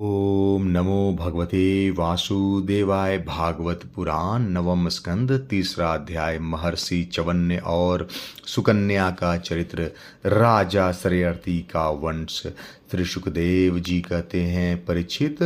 ओम नमो भगवते वासुदेवाय। भागवत पुराण नवम स्कंद तीसरा अध्याय। महर्षि च्यवन्य और सुकन्या का चरित्र। राजा श्रेयर्ती का वंश। श्री सुखदेव जी कहते हैं, परीक्षित,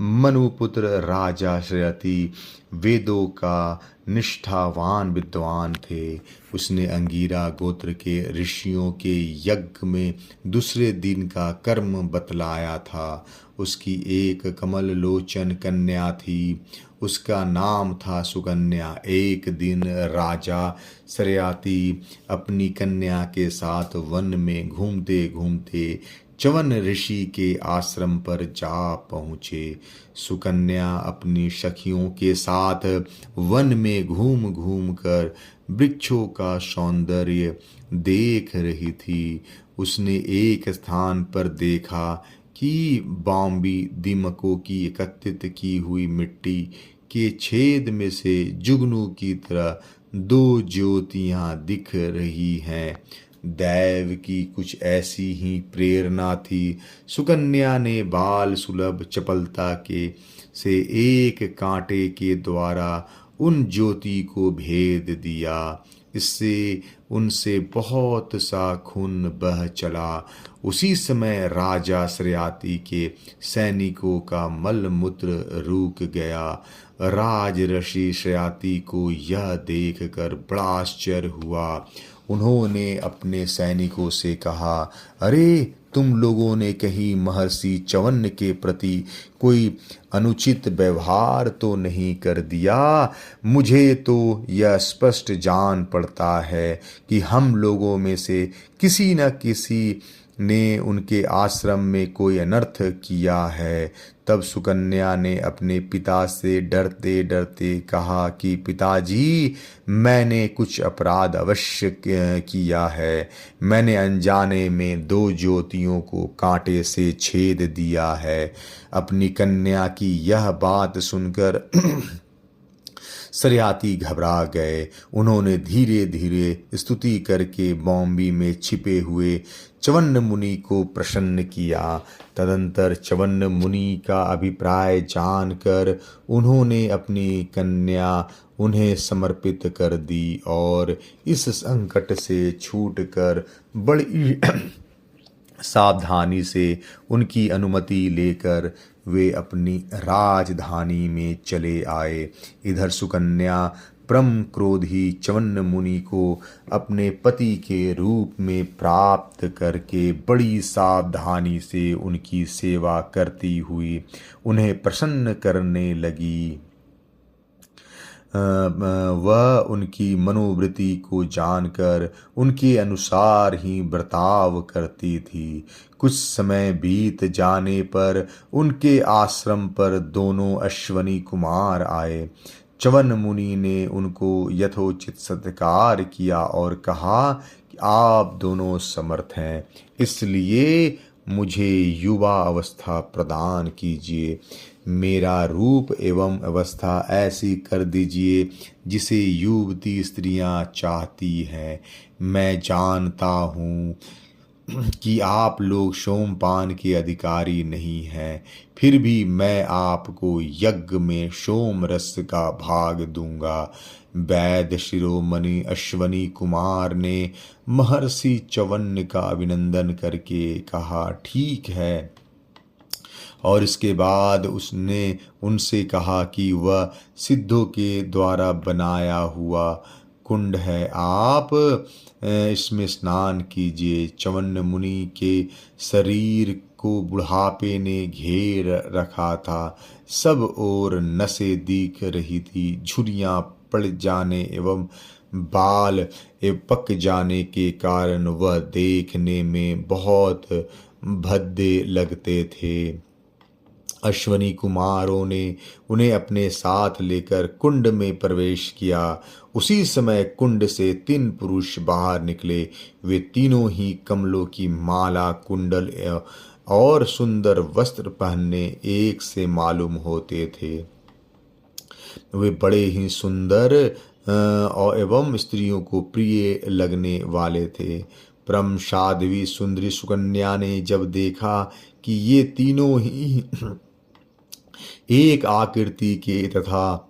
मनुपुत्र राजा श्रेयर्ती वेदों का निष्ठावान विद्वान थे। उसने अंगीरा गोत्र के ऋषियों के यज्ञ में दूसरे दिन का कर्म बतलाया था। उसकी एक कमल लोचन कन्या थी, उसका नाम था सुकन्या। एक दिन राजा श्रेयर्ती अपनी कन्या के साथ वन में घूमते घूमते च्यवन ऋषि के आश्रम पर जा पहुँचे। सुकन्या अपनी सखियों के साथ वन में घूम घूम कर वृक्षों का सौंदर्य देख रही थी। उसने एक स्थान पर देखा कि बाम्बी दीमकों की एकत्रित की हुई मिट्टी के छेद में से जुगनू की तरह दो ज्योतियां दिख रही हैं। दैव की कुछ ऐसी ही प्रेरणा थी। सुकन्या ने बाल सुलभ चपलता के से एक कांटे के द्वारा उन ज्योति को भेद दिया। इससे उनसे बहुत सा खून बह चला। उसी समय राजा श्रेयर्ती के सैनिकों का मल मूत्र रुक गया। राजर्षि श्रेयर्ती को यह देखकर बड़ा आश्चर्य हुआ। उन्होंने अपने सैनिकों से कहा, अरे, तुम लोगों ने कहीं महर्षि च्यवन्य के प्रति कोई अनुचित व्यवहार तो नहीं कर दिया? मुझे तो यह स्पष्ट जान पड़ता है कि हम लोगों में से किसी न किसी ने उनके आश्रम में कोई अनर्थ किया है। तब सुकन्या ने अपने पिता से डरते डरते कहा कि पिताजी, मैंने कुछ अपराध अवश्य किया है। मैंने अनजाने में दो ज्योतियों को कांटे से छेद दिया है। अपनी कन्या की यह बात सुनकर श्रेयर्ती घबरा गए। उन्होंने धीरे धीरे स्तुति करके बॉम्बी में छिपे हुए च्यवन मुनि को प्रसन्न किया। तदंतर च्यवन मुनि का अभिप्राय जानकर उन्होंने अपनी कन्या उन्हें समर्पित कर दी और इस संकट से छूटकर बड़ी सावधानी से उनकी अनुमति लेकर वे अपनी राजधानी में चले आए। इधर सुकन्या परम क्रोधी च्यवन मुनि को अपने पति के रूप में प्राप्त करके बड़ी सावधानी से उनकी सेवा करती हुई उन्हें प्रसन्न करने लगी। वह उनकी मनोवृत्ति को जानकर उनके अनुसार ही बर्ताव करती थी। कुछ समय बीत जाने पर उनके आश्रम पर दोनों अश्वनी कुमार आए। च्यवन मुनि ने उनको यथोचित सत्कार किया और कहा कि आप दोनों समर्थ हैं, इसलिए मुझे युवा अवस्था प्रदान कीजिए। मेरा रूप एवं अवस्था ऐसी कर दीजिए जिसे युवती स्त्रियां चाहती हैं। मैं जानता हूँ कि आप लोग सोमपान के अधिकारी नहीं हैं, फिर भी मैं आपको यज्ञ में सोम रस का भाग दूंगा। वैद्य शिरोमणि अश्वनी कुमार ने महर्षि च्यवन्य का अभिनंदन करके कहा, ठीक है। और इसके बाद उसने उनसे कहा कि वह सिद्धों के द्वारा बनाया हुआ कुंड है, आप इसमें स्नान कीजिए। च्यवन मुनि के शरीर को बुढ़ापे ने घेर रखा था। सब ओर नसें दिख रही थी। झुर्रियां पड़ जाने एवं बाल पक जाने के कारण वह देखने में बहुत भद्दे लगते थे। अश्वनी कुमारों ने उन्हें अपने साथ लेकर कुंड में प्रवेश किया। उसी समय कुंड से 3 पुरुष बाहर निकले। वे तीनों ही कमलों की माला, कुंडल और सुंदर वस्त्र पहनने एक से मालूम होते थे। वे बड़े ही सुंदर और एवं स्त्रियों को प्रिय लगने वाले थे। परम साध्वी सुंदरी सुकन्या ने जब देखा कि ये तीनों ही एक आकृति के तथा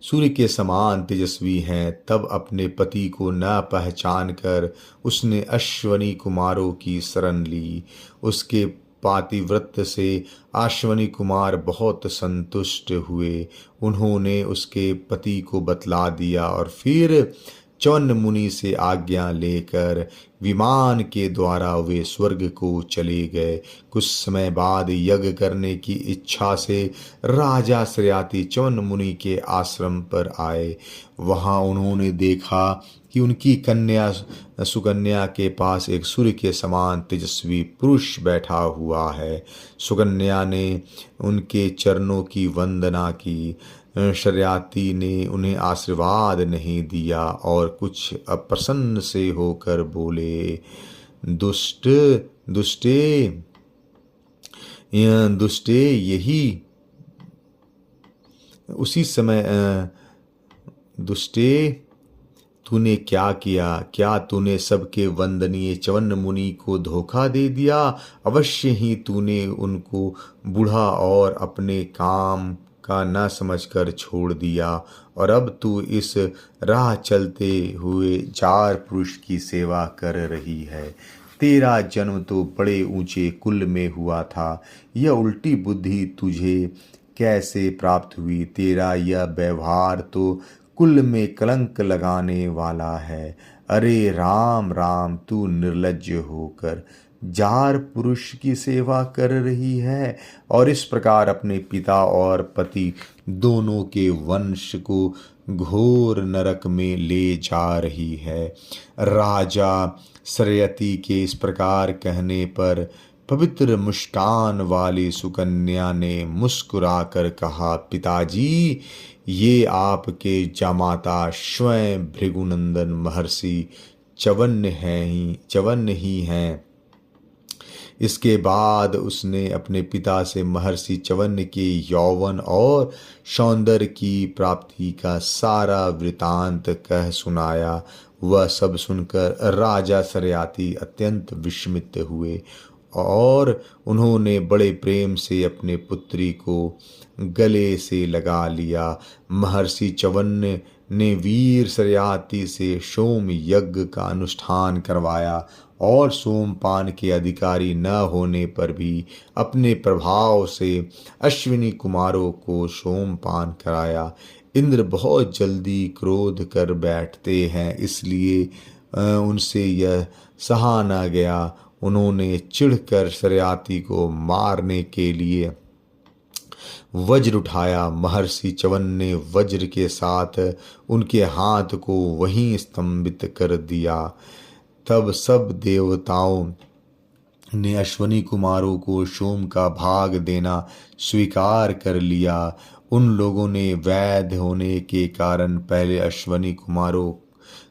सूर्य के समान तेजस्वी हैं। तब अपने पति को न पहचान कर उसने अश्वनी कुमारों की शरण ली। उसके पातिव्रत से अश्वनी कुमार बहुत संतुष्ट हुए। उन्होंने उसके पति को बतला दिया और फिर च्यवन मुनि से आज्ञा लेकर विमान के द्वारा वे स्वर्ग को चले गए। कुछ समय बाद यज्ञ करने की इच्छा से राजा श्रयाति च्यवन मुनि के आश्रम पर आए। वहां उन्होंने देखा कि उनकी कन्या सुकन्या के पास एक सूर्य के समान तेजस्वी पुरुष बैठा हुआ है। सुकन्या ने उनके चरणों की वंदना की। शर्याती ने उन्हें आशीर्वाद नहीं दिया और कुछ अप्रसन्न से होकर बोले, दुष्ट दुष्टे दुष्टे यही उसी समय दुष्टे तूने क्या किया? क्या तूने सबके वंदनीय च्यवन मुनि को धोखा दे दिया? अवश्य ही तूने उनको बूढ़ा और अपने काम का न समझकर छोड़ दिया और अब तू इस राह चलते हुए जार पुरुष की सेवा कर रही है। तेरा जन्म तो बड़े ऊंचे कुल में हुआ था। यह उल्टी बुद्धि तुझे कैसे प्राप्त हुई? तेरा यह व्यवहार तो कुल में कलंक लगाने वाला है। अरे राम राम, तू निर्लज्ज होकर जार पुरुष की सेवा कर रही है और इस प्रकार अपने पिता और पति दोनों के वंश को घोर नरक में ले जा रही है। राजा श्रयति के इस प्रकार कहने पर पवित्र मुस्कान वाली सुकन्या ने मुस्कुराकर कहा, पिताजी, ये आपके जामाता स्वयं भृगुनंदन महर्षि च्यवन ही हैं। इसके बाद उसने अपने पिता से महर्षि च्यवन के यौवन और सौंदर्य की प्राप्ति का सारा वृतांत कह सुनाया। वह सब सुनकर राजा श्रयाति अत्यंत विस्मित हुए और उन्होंने बड़े प्रेम से अपने पुत्री को गले से लगा लिया। महर्षि च्यवन ने वीर श्रयाति से सोम यज्ञ का अनुष्ठान करवाया और सोमपान के अधिकारी न होने पर भी अपने प्रभाव से अश्विनी कुमारों को सोमपान कराया। इंद्र बहुत जल्दी क्रोध कर बैठते हैं, इसलिए उनसे यह सहा न गया। उन्होंने चिढ़कर श्रयाति को मारने के लिए वज्र उठाया। महर्षि च्यवन ने वज्र के साथ उनके हाथ को वहीं स्तंभित कर दिया। तब सब देवताओं ने अश्वनी कुमारों को सोम का भाग देना स्वीकार कर लिया। उन लोगों ने वैध होने के कारण पहले अश्वनी कुमारों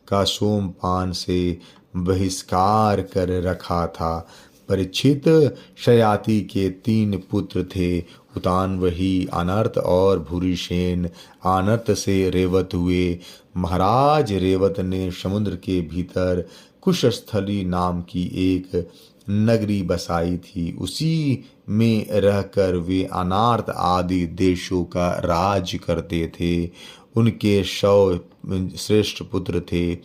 का सोमपान से बहिष्कार कर रखा था। परीक्षित, शयाति के 3 पुत्र थे, उतानवही, अनर्त और भूरिसेन। अनर्त से रेवत हुए। महाराज रेवत ने समुद्र के भीतर कुशस्थली नाम की एक नगरी बसाई थी। उसी में रहकर वे अनार्त आदि देशों का राज करते थे। उनके 100 श्रेष्ठ पुत्र थे,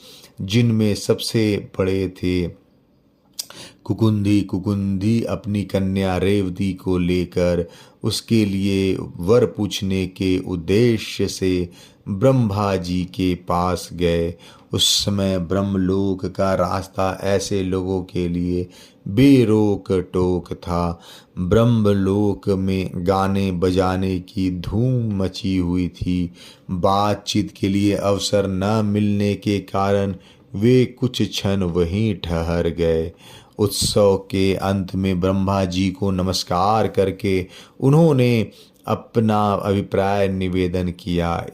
जिनमें सबसे बड़े थे कुकुंदी। कुकुंदी अपनी कन्या रेवती को लेकर उसके लिए वर पूछने के उद्देश्य से ब्रह्मा जी के पास गए। उस समय ब्रह्मलोक का रास्ता ऐसे लोगों के लिए बेरोक टोक था। ब्रह्मलोक में गाने बजाने की धूम मची हुई थी। बातचीत के लिए अवसर न मिलने के कारण वे कुछ क्षण वहीं ठहर गए। उत्सव के अंत में ब्रह्मा जी को नमस्कार करके उन्होंने अपना अभिप्राय निवेदन किया।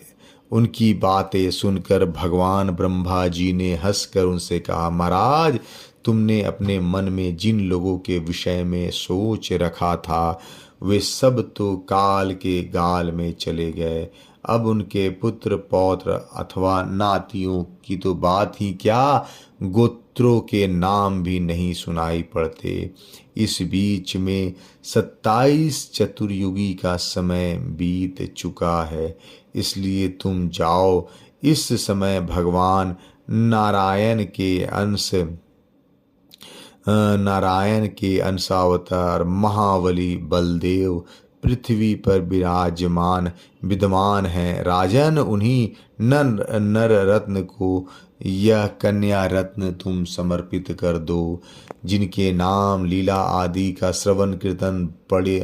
उनकी बातें सुनकर भगवान ब्रह्मा जी ने हंसकर उनसे कहा, महाराज, तुमने अपने मन में जिन लोगों के विषय में सोच रखा था वे सब तो काल के गाल में चले गए। अब उनके पुत्र पौत्र अथवा नातियों की तो बात ही क्या, गोत्रों के नाम भी नहीं सुनाई पड़ते। इस बीच में 27 चतुर्युगी का समय बीत चुका है, इसलिए तुम जाओ। इस समय भगवान नारायण के अंशावतार महाबली बलदेव पृथ्वी पर विद्यमान हैं। राजन, उन्हीं नर रत्न को यह कन्या रत्न तुम समर्पित कर दो, जिनके नाम लीला आदि का श्रवण कीर्तन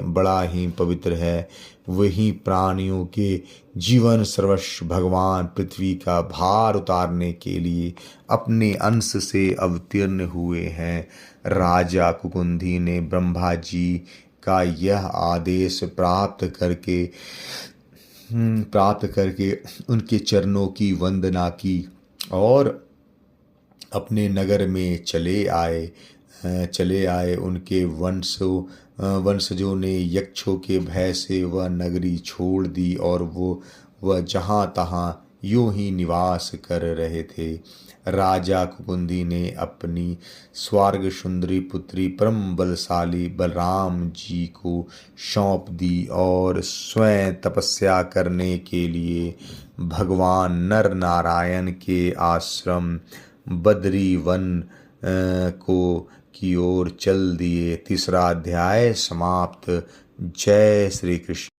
बड़ा ही पवित्र है। वही प्राणियों के जीवन सर्वस्व भगवान पृथ्वी का भार उतारने के लिए अपने अंश से अवतीर्ण हुए हैं। राजा कुकुंदी ने ब्रह्मा जी का यह आदेश प्राप्त करके उनके चरणों की वंदना की और अपने नगर में चले आए। उनके वंशजों ने यक्षों के भय से वह नगरी छोड़ दी और वह जहाँ तहाँ यूं ही निवास कर रहे थे। राजा कुकुंदी ने अपनी स्वर्ग सुंदरी पुत्री परम बलशाली बलराम जी को सौंप दी और स्वयं तपस्या करने के लिए भगवान नर नारायण के आश्रम बद्री वन की ओर चल दिए। तीसरा अध्याय समाप्त। जय श्री कृष्ण।